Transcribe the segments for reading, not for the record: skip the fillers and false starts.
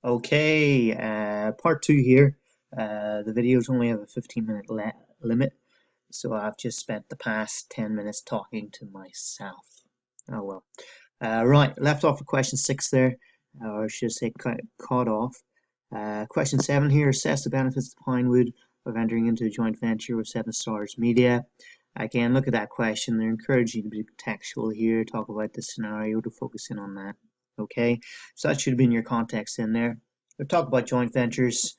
Okay, part two here. The videos only have a 15-minute limit, so I've just spent the past 10 minutes talking to myself. Oh well. Right, left off with question six there, or should I say caught off. Question seven here, assess the benefits of Pinewood of entering into a joint venture with Seven Stars Media. Again, look at that question. They're encouraging you to be contextual here, talk about the scenario to focus in on that. Okay, so that should have been your context in there. We've talked about joint ventures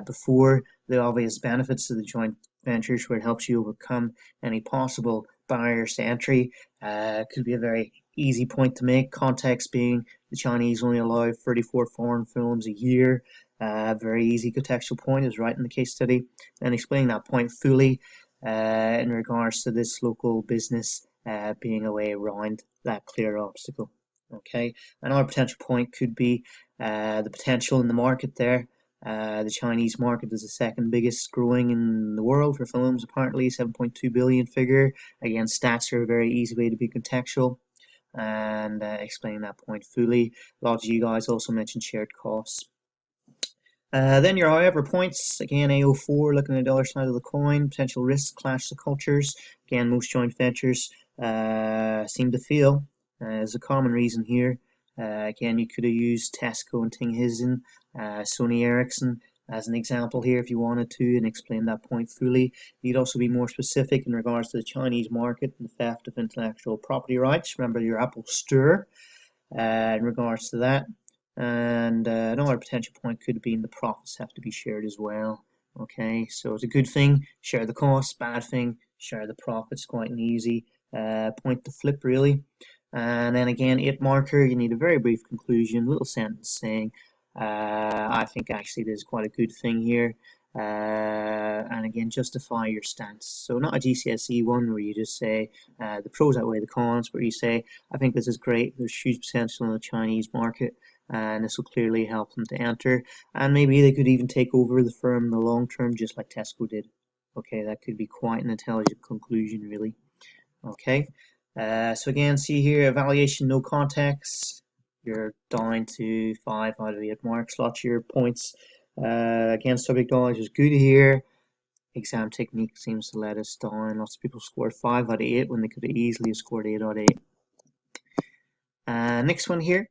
before, the obvious benefits of the joint ventures where it helps you overcome any possible barriers to entry. Could be a very easy point to make. Context being the Chinese only allow 34 foreign films a year. Very easy contextual point is right in the case study. And explaining that point fully in regards to this local business being a way around that clear obstacle. Okay, another potential point could be the potential in the market there. The Chinese market is the second biggest growing in the world for films, apparently 7.2 billion figure. Again, stats are a very easy way to be contextual and explain that point fully. A lot of you guys also mentioned shared costs. Then your however points, again AO4, looking at the other side of the coin, potential risks, clash of cultures. Again, most joint ventures seem to fail. There's a common reason here. Again, you could have used Tesco and Tinghizzen, Sony Ericsson as an example here if you wanted to and explain that point fully. You'd also be more specific in regards to the Chinese market and the theft of intellectual property rights. Remember your Apple Store in regards to that. And another potential point could be the profits have to be shared as well. Okay, so it's a good thing, share the costs, bad thing, share the profits, quite an easy point to flip really. And then again, 8 marker, you need a very brief conclusion, little sentence saying, I think actually there's quite a good thing here. And again, justify your stance. So not a GCSE one where you just say the pros outweigh the cons, where you say, I think this is great, there's huge potential in the Chinese market, and this will clearly help them to enter. And maybe they could even take over the firm in the long term, just like Tesco did. Okay, that could be quite an intelligent conclusion, really. Okay, so again, see here, evaluation, no context. You're down to 5 out of 8 marks. Lots of your points. Again, subject knowledge is good here. Exam technique seems to let us down. Lots of people scored 5 out of 8 when they could have easily scored 8 out of 8. Next one here.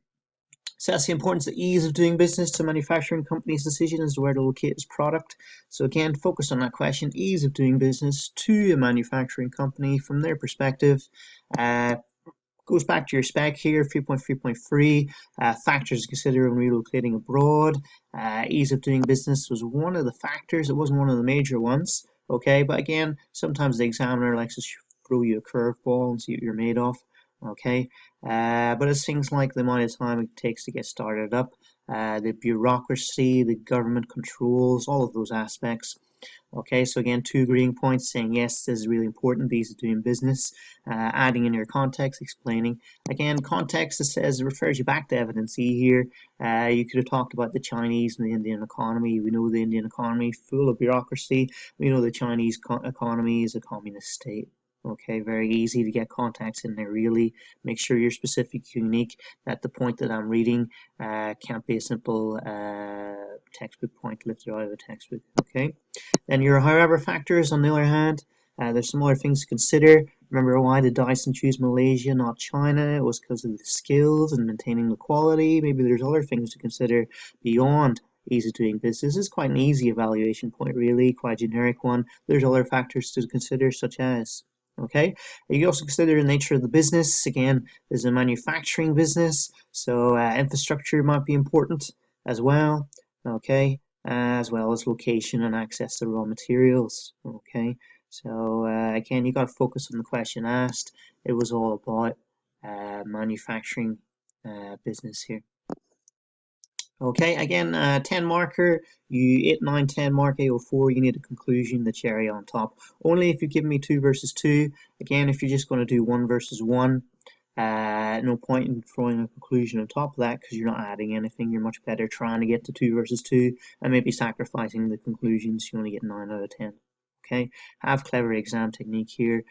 Assess the importance of ease of doing business to manufacturing company's decision as to where to locate its product. So again, focus on that question, ease of doing business to a manufacturing company from their perspective. Goes back to your spec here, 3.3.3, factors to consider when relocating abroad. Ease of doing business was one of the factors, it wasn't one of the major ones, okay, but again, sometimes the examiner likes to throw you a curveball and see what you're made of, okay, but it's things like the amount of time it takes to get started up, the bureaucracy, the government controls, all of those aspects. Okay, so again, 2 agreeing points saying yes, this is really important, these are doing business, adding in your context, explaining. Again, context, it says, refers you back to evidence E here. You could have talked about the Chinese and the Indian economy. We know the Indian economy full of bureaucracy. We know the Chinese economy is a communist state. Okay, very easy to get context in there, really. Make sure you're specific, unique, that the point that I'm reading can't be a simple textbook point lifted out of a textbook, okay? Then your however factors, on the other hand, there's some other things to consider. Remember, why did Dyson choose Malaysia, not China? It was because of the skills and maintaining the quality. Maybe there's other things to consider beyond ease of doing business. This is quite an easy evaluation point, really, quite a generic one. There's other factors to consider, such as, okay, you can also consider the nature of the business. Again, there's a manufacturing business, so infrastructure might be important as well, okay, as well as location and access to raw materials, okay. So again, you got to focus on the question asked. It was all about manufacturing business here. Okay, again, 10 marker, you 8, 9, 10 mark AO4, you need a conclusion, the cherry on top. Only if you give me 2 versus 2. Again, if you're just going to do 1 versus 1, no point in throwing a conclusion on top of that because you're not adding anything. You're much better trying to get to 2 versus 2 and maybe sacrificing the conclusions. You only get 9 out of 10. Okay, have clever exam technique here.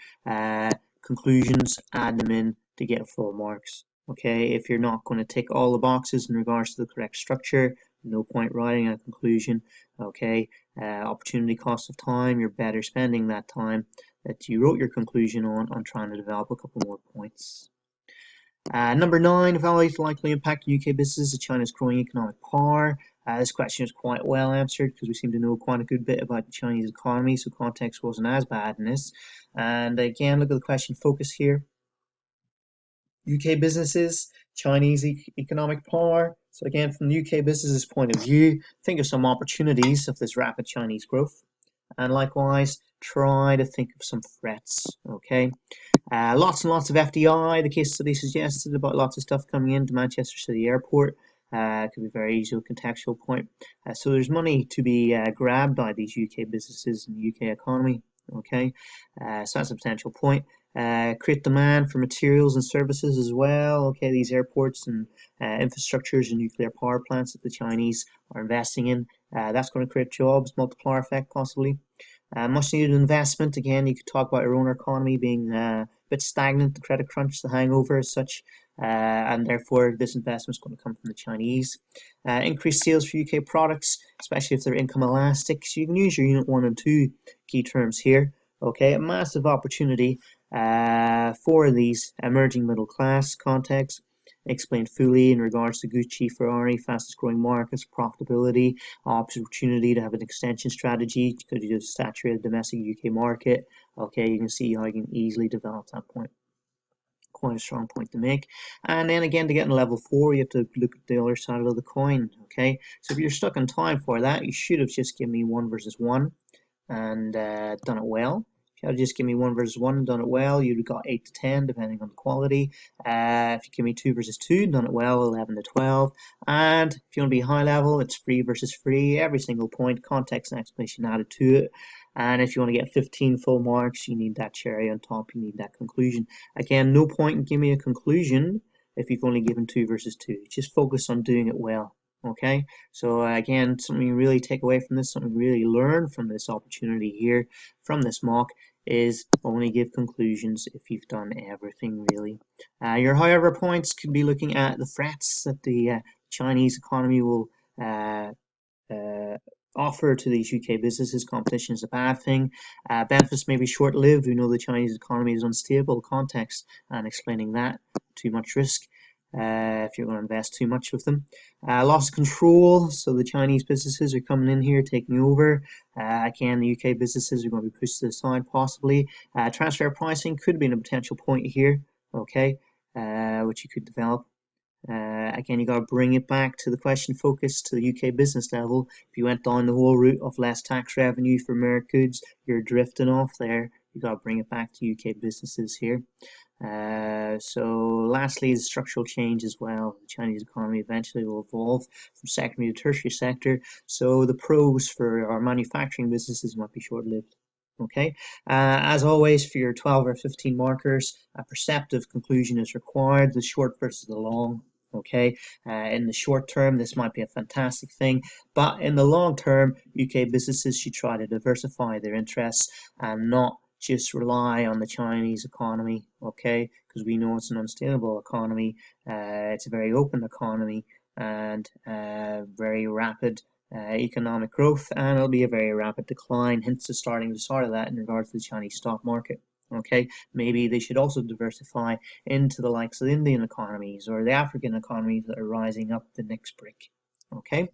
Conclusions, add them in to get full marks. Okay, if you're not going to tick all the boxes in regards to the correct structure, No point writing a conclusion. Okay, opportunity cost of time. You're better spending that time that you wrote your conclusion on trying to develop a couple more points. Number 9, evaluate the likely impact on UK businesses of China's growing economic power. This question is quite well answered because we seem to know quite a good bit about the Chinese economy, so context wasn't as bad in this. And again, look at the question focus here. UK businesses, Chinese economic power. So again, from the UK businesses point of view, think of some opportunities of this rapid Chinese growth. And likewise, try to think of some threats, okay? Lots and lots of FDI, the case study suggested about lots of stuff coming into Manchester City Airport. Could be very easy contextual point. So there's money to be grabbed by these UK businesses in the UK economy, okay? So that's a potential point. Create demand for materials and services as well. Okay, these airports and infrastructures and nuclear power plants that the Chinese are investing in. That's going to create jobs, multiplier effect possibly. Much needed investment. Again, you could talk about our own economy being a bit stagnant, the credit crunch, the hangover as such, and therefore this investment is going to come from the Chinese. Increased sales for UK products, especially if they're income elastic. So you can use your unit 1 and 2 key terms here. Okay, a massive opportunity for these emerging middle class contexts. Explained fully in regards to Gucci, Ferrari, fastest growing markets, profitability, opportunity to have an extension strategy because you just saturate the domestic UK market. Okay, you can see how you can easily develop that point. Quite a strong point to make. And then again, to get in level 4, you have to look at the other side of the coin. Okay, so if you're stuck in time for that, you should have just given me 1 versus 1 and done it well. If you had just give me 1 versus 1 and done it well, you'd have got 8 to 10 depending on the quality. If you give me 2 versus 2 and done it well, 11 to 12. And if you want to be high level, it's free versus free, every single point, context and explanation added to it. And if you want to get 15 full marks, you need that cherry on top, you need that conclusion. Again, no point in giving me a conclusion if you've only given 2 versus 2. Just focus on doing it well. Okay, so again, something you really take away from this, something you really learn from this opportunity here, from this mock, is only give conclusions if you've done everything really. Your however points could be looking at the threats that the Chinese economy will offer to these UK businesses. Competition is a bad thing. Benefits may be short-lived. We know the Chinese economy is unstable. Context and explaining that. Too much risk. If you're going to invest too much with them. Loss of control, so the Chinese businesses are coming in here, taking over. Again, the UK businesses are going to be pushed to the side possibly. Transfer pricing could be a potential point here, okay, which you could develop. Again, you got to bring it back to the question focus to the UK business level. If you went down the whole route of less tax revenue for American goods, you're drifting off there. You got to bring it back to UK businesses here. So lastly is structural change as well. The Chinese economy eventually will evolve from secondary to tertiary sector. So the pros for our manufacturing businesses might be short-lived. Okay, as always for your 12 or 15 markers, a perceptive conclusion is required, the short versus the long. Okay, in the short term, this might be a fantastic thing, but in the long term, UK businesses should try to diversify their interests and not just rely on the Chinese economy, okay, because we know it's an unstable economy, it's a very open economy and very rapid economic growth, and it'll be a very rapid decline, hence the start of that in regards to the Chinese stock market. Okay, maybe they should also diversify into the likes of the Indian economies or the African economies that are rising up the next brick. Okay.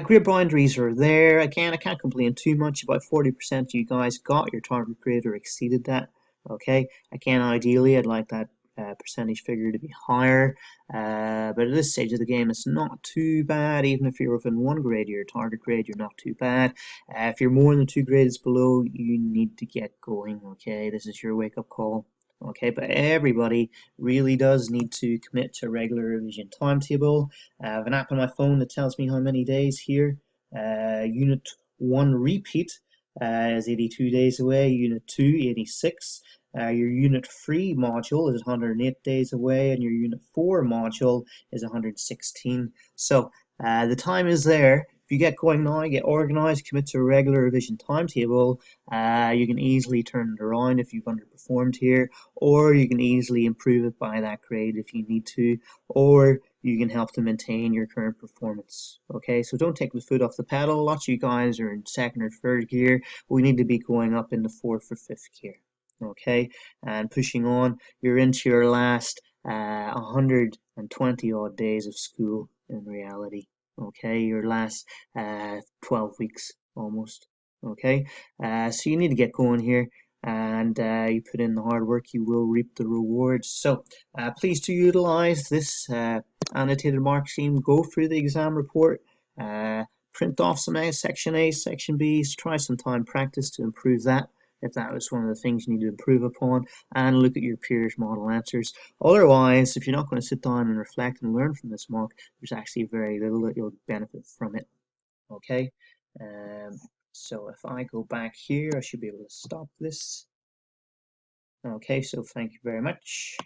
Grade boundaries are there. Again, I can't complain too much. About 40% of you guys got your target grade or exceeded that. Okay. Again, ideally, I'd like that percentage figure to be higher. But at this stage of the game, it's not too bad. Even if you're within 1 grade of your target grade, you're not too bad. If you're more than 2 grades below, you need to get going. Okay. This is your wake-up call. Okay, but everybody really does need to commit to a regular revision timetable. I have an app on my phone that tells me how many days here. Unit 1 repeat is 82 days away, Unit 2 86. Your Unit 3 module is 108 days away, and your Unit 4 module is 116. So the time is there. If you get going now, get organized, commit to a regular revision timetable, you can easily turn it around if you've underperformed here, or you can easily improve it by that grade if you need to, or you can help to maintain your current performance. Okay, so don't take the foot off the pedal. Lots of you guys are in second or third gear. We need to be going up into fourth or fifth gear. Okay, and pushing on. You're into your last 120 odd days of school in reality. Okay, your last 12 weeks almost. Okay, so you need to get going here, and you put in the hard work, you will reap the rewards. So please do utilize this annotated mark scheme. Go through the exam report, print off some section A, section B, try some time practice to improve that if that was one of the things you need to improve upon, and look at your peers' model answers. Otherwise, if you're not going to sit down and reflect and learn from this mock, there's actually very little that you'll benefit from it. Okay, so if I go back here, I should be able to stop this. Okay, so thank you very much.